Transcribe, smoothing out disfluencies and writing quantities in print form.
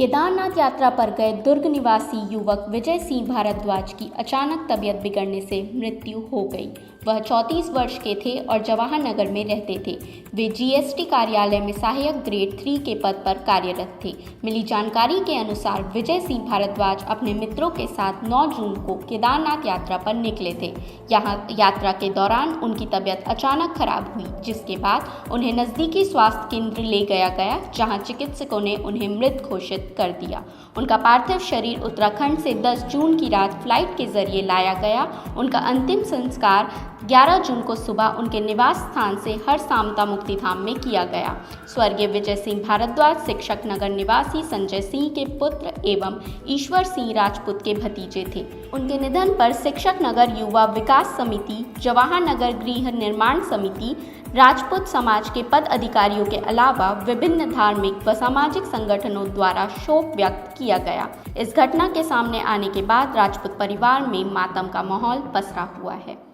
केदारनाथ यात्रा पर गए दुर्ग निवासी युवक विजय सिंह भारद्वाज की अचानक तबीयत बिगड़ने से मृत्यु हो गई। वह 34 वर्ष के थे और जवाहर नगर में रहते थे। वे जीएसटी कार्यालय में सहायक ग्रेड 3 के पद पर कार्यरत थे। मिली जानकारी के अनुसार विजय सिंह भारद्वाज अपने मित्रों के साथ 9 जून को केदारनाथ यात्रा पर निकले थे। यहाँ यात्रा के दौरान उनकी तबीयत अचानक खराब हुई, जिसके बाद उन्हें नज़दीकी स्वास्थ्य केंद्र ले गया जहाँ चिकित्सकों ने उन्हें मृत घोषित कर दिया। उनका पार्थिव शरीर उत्तराखंड से 10 जून की रात फ्लाइट के जरिए लाया गया। उनका अंतिम संस्कार 11 जून को सुबह उनके निवास स्थान से हरसामता मुक्तिधाम में किया गया। स्वर्गीय विजय सिंह भारद्वाज शिक्षक नगर निवासी संजय सिंह के पुत्र एवं ईश्वर सिंह राजपूत के भतीजे थे। उनके निधन पर शिक्षक नगर युवा विकास समिति, जवाहर नगर गृह निर्माण समिति, राजपूत समाज के पद अधिकारियों के अलावा विभिन्न धार्मिक व सामाजिक संगठनों द्वारा शोक व्यक्त किया गया। इस घटना के सामने आने के बाद राजपूत परिवार में मातम का माहौल पसरा हुआ है।